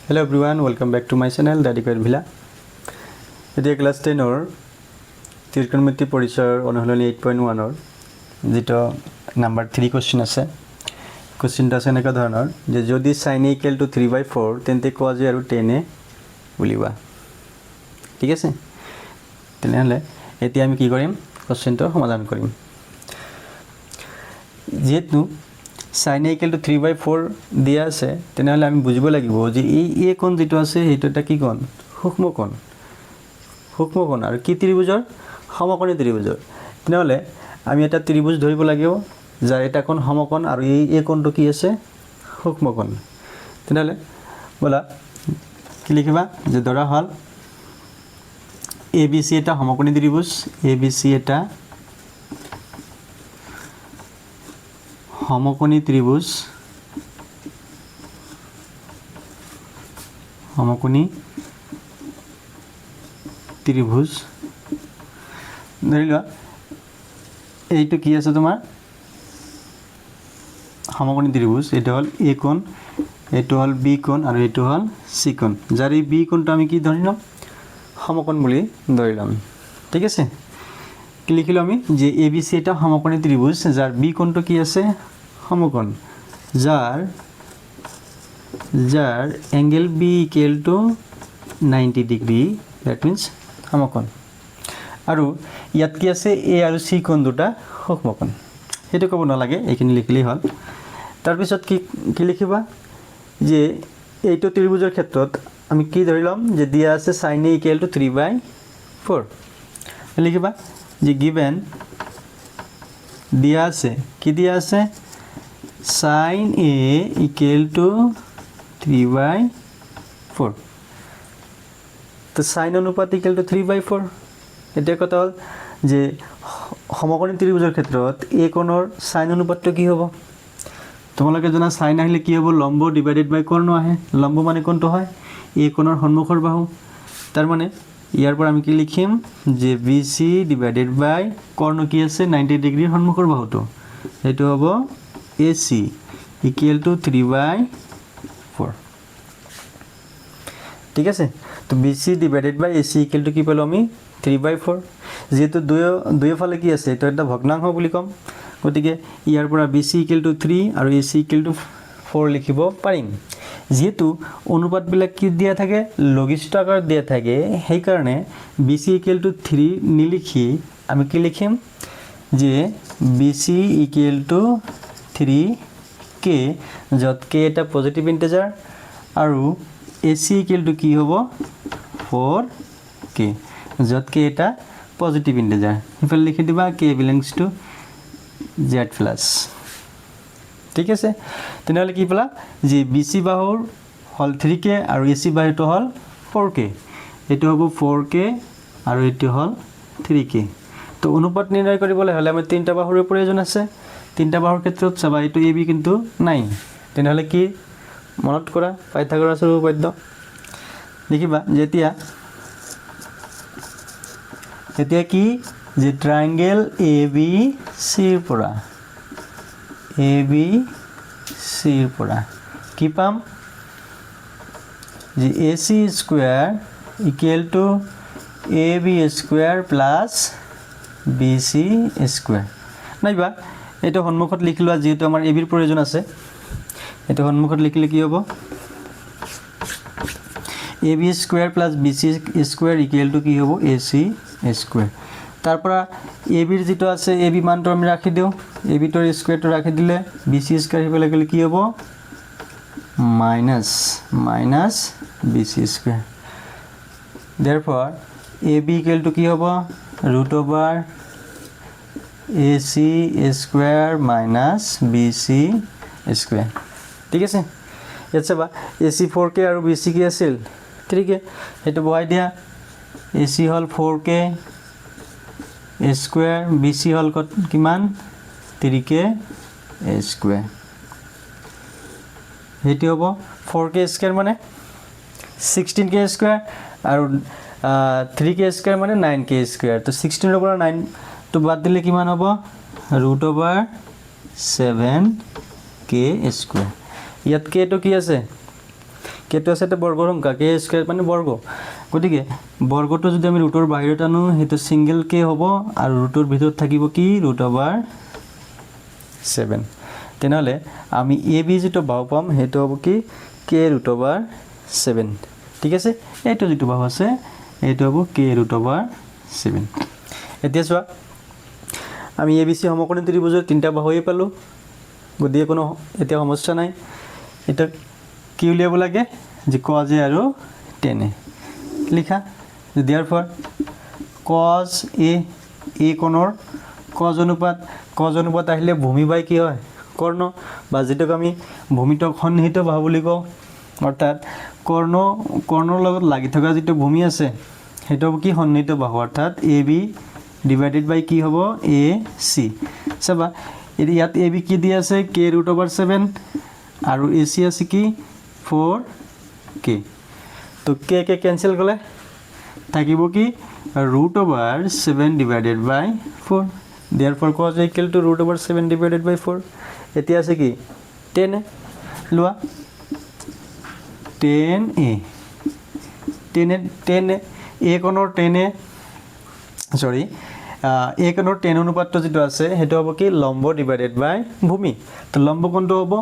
Hello everyone, welcome back to my channel Daddy Villa. Today class 10 or trigonometry পরিচয় অনুশীলনী 8.1 or যেটা number 3 question আছে কোশ্চেনটা আছে এনেকা ধৰণৰ যে যদি sin a = 3/4 তেন্তে cos a আৰু tan a উলিবা ঠিক আছে তেনেহলে এতিয়া আমি কি কৰিম কোশ্চেনটো সমাধান কৰিম যেহেতু sin a = 3/4 দিয়া আছে তেনেহলে আমি বুজিব লাগিব যে এই a কোণ যেটো আছে হেটোটা কি কোণ সূক্ষ্ম কোণ আৰু কি ত্ৰিভুজৰ সমকোণী ত্ৰিভুজৰ তেনেহলে আমি এটা ত্ৰিভুজ ধৰিব লাগিব যাৰ এটা কোণ সমকোণ আৰু এই a কোণটো কি আছে সূক্ষ্ম কোণ তেনেহলে বলা কি লিখিবা যে ধৰা হল ABC এটা সমকোণী ত্ৰিভুজ ABC এটা সমকোণী ত্ৰিভুজ ধৰিলোৱা এইটো কি আছে তোমাৰ সমকোণী ত্ৰিভুজ এটা হল A কোণ এইটো হল B কোণ আৰু এইটো হল C কোণ যাৰ এই B কোণটো আমি কি ধৰিলাম সমকোণ বুলি ধৰিলাম ঠিক আছে কি লিখিলো আমি যে ABC এটা সমকোণী ত্ৰিভুজ যাৰ B কোণটো কি আছে সমকোণ যাৰ angle B = 90 degree that means সমকোণ আৰু ইয়াত কি আছে A আৰু C কোণ দুটা সূক্ষ্মকোণ হেতু ক'ব নালাগে এইখিনি লিখিলেই হ'ল তাৰ পিছত কি লিখিবা যে এইটো ত্ৰিভুজৰ ক্ষেত্ৰত আমি কি ধৰিলাম যে দিয়া আছে sin a = 3/4 লিখিবা যে given দিয়া আছে কি দিয়া আছে sin a = 3/4 তো sin অনুপাত = 3/4 এটা কথা হল যে সমকোণী ত্ৰিভুজৰ ক্ষেত্ৰত a কোণৰ sin অনুপাতটো কি হ'ব তোমালোকে জানা sin আহিলে কি হ'ব লম্ব ডিভাইডেড বাই কৰ্ণ আহে লম্ব মানে কোনটো হয় a কোণৰ সন্মুখৰ বাহু তাৰ মানে ইয়াৰ পৰা আমি কি লিখিম যে BC ডিভাইডেড বাই কৰ্ণ কি আছে 90 ডিগ্ৰীৰ সন্মুখৰ বাহুটো এটো হ'ব AC = 3/4 ঠিক আছে তো BC ডিভাইডেড বাই AC = কি পালো আমি 3/4 যেহেতু দুই ফালে কি আছে তো এটা ভগ্নাংশ বুলি কম গতিকে ইয়াৰ পৰা BC = 3 আৰু AC = 4 লিখিব পাৰিম যেহেতু অনুপাত বিলাক কি দিয়া থাকে লঘিষ্ঠ আকাৰ দিয়া থাকে সেই কাৰণে BC = 3 নিলিখি আমি কি লিখিম যে BC = 3k যত k এটা পজিটিভ ইন্টিজাৰ আৰু AC = কি হ'ব 4k যত k এটা পজিটিভ ইন্টিজাৰ ইফালে লিখি দিবা k belongs to z plus ঠিক আছে তেনেহলে কি পলা যে BC বাহুৰ হল 3k আৰু AC বাহুটো হল 4k এটো হ'ব 4k আৰু এটো হল 3k তো অনুপাত নিৰ্ণয় কৰিবলৈ হলে আমি তিনটা বাহুৰ প্ৰয়োজন আছে তিনটা বাহুৰ ক্ষেত্ৰত চাবা এটো AB কিন্তু নাই তেনেহলে কি মনত কৰা পাইথাগোৰাছৰ উপপাদ্য লিখিবা যেতিয়া কি যে ট্ৰায়াঙ্গেল ABC ৰ পৰা কি পাম যে AC square = AB square plus BC square নাইবা এটা সন্মুখত লিখিলোৱা যেটো আমাৰ AB ৰ প্ৰয়োজন আছে এটা সন্মুখত লিখিলে কি হ'ব AB square plus BC square = কি হ'ব AC স্কয়াৰ তাৰ পৰা AB ৰ যেটো আছে AB মানটো আমি ৰাখি দিও AB ৰ স্কয়াৰটো ৰাখি দিলে BC স্কয়াৰ হিবলে গলে কি হ'ব minus BC square therefore AB = কি হ'ব √AC square minus BC square ঠিক আছে ইয়াত চাবা AC 4k আৰু BC কি আছিল 3k হেতু বহাই দিয়া AC হল 4k স্কয়াৰ BC হল কিমান 3k স্কয়াৰ হেতু হ'ব 4k স্কয়াৰ মানে 16k স্কয়াৰ আৰু 3k স্কয়াৰ মানে 9k স্কয়াৰ তো 16 ৰ পৰা 9 তো বাদ দিলে কিমান হ'ব √7k স্কয়াৰ ইয়াত k তো কি আছে k কেটো আছে এটা বৰ্গৰ সংখ্যা কে স্কয়াৰ মানে বৰ্গ গতিকে বৰ্গটো যদি আমি ৰুটৰ বাহিৰত আনো হেতু সিঙ্গেল কে হ'ব আৰু ৰুটৰ ভিতৰত থাকিব কি √7 তেনেহলে আমি এ বি যেটো বাহু পাম হেতু হ'ব কি কে √7 ঠিক আছে এইটো যেটো বাহু আছে এইটো হ'ব কে √7 এতিয়া চোৱা আমি এবিসি সমকোণী ত্ৰিভুজৰ তিনটা বাহুই পালো গতিকে কোনো এতিয়া সমস্যা নাই এটা কি উলিয়াব লাগে যে cos a আৰু tan a লিখা therefore cos a কোণৰ cos অনুপাত আহিলে ভূমি বাই কি হয় কৰ্ণ বা যেটোক আমি ভূমিতক সন্নিহিত বাহু বুলি কওঁ অৰ্থাৎ কৰ্ণৰ লগত লাগি থকা যেটো ভূমি আছে হেটো কি সন্নিহিত বাহু অৰ্থাৎ ab divided by কি হ'ব ac চাবা ইয়াত ab কি দি আছে k √7 আৰু ac আছে কি 4k তো k ক্যান্সেল গলে থাকিব কি √7 divided by 4 therefore cos a equal to √7 divided by 4 এতিয়া আছে কি 10 লোৱা 10a a কোণৰ 10a সৰি a কোণৰ 10 অনুপাতটো যেটো আছে হেতু হ'ব কি লম্ব ডিভাইডেড বাই ভূমি তো লম্ব কোণটো হ'ব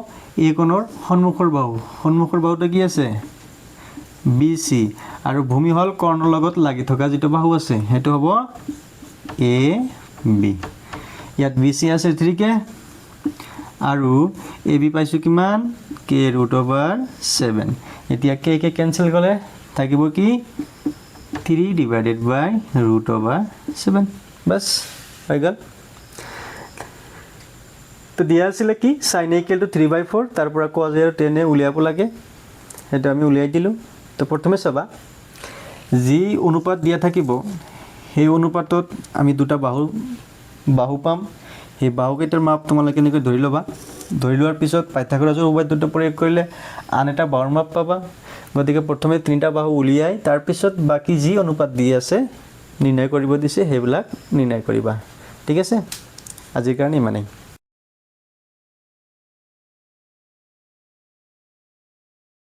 a কোণৰ সন্মুখৰ বাহুটো কি আছে BC আৰু ভূমি হল কৰ্ণৰ লগত লাগি থকা যেটো বাহু আছে হেতু হ'ব AB ইয়াত BC আছে 3k আৰু AB পাইছো কিমান k √7 এতিয়া k ক্যান্সেল গলে থাকিব কি 3 divided by √7 बस হৈ গল তো দিয়া আছিল কি sin a = 3/4 তাৰ পৰা cos a আৰু tan a উলিয়াব লাগে এটা আমি উলিয়াই দিলো তো প্ৰথমে চাবা যি অনুপাত দিয়া থাকিব সেই অনুপাতত আমি দুটা বাহু পাম সেই বাহু কেইটাৰ মাপ তোমালোকে কেনেকৈ ধৰি লবা ধৰি লোৱাৰ পিছত পাইথাগোৰাছৰ উপপাদ্যটো প্ৰয়োগ কৰিলে আন এটা বাহুৰ মাপ পাবা গতিকে প্ৰথমে তিনিটা বাহু উলিয়াই তাৰ পিছত বাকি যি অনুপাত দি আছে নিৰ্ণয় কৰিব দিছে হেবিলাক নিৰ্ণয় কৰিবা ঠিক আছে আজিৰ কাৰণে ইমানেই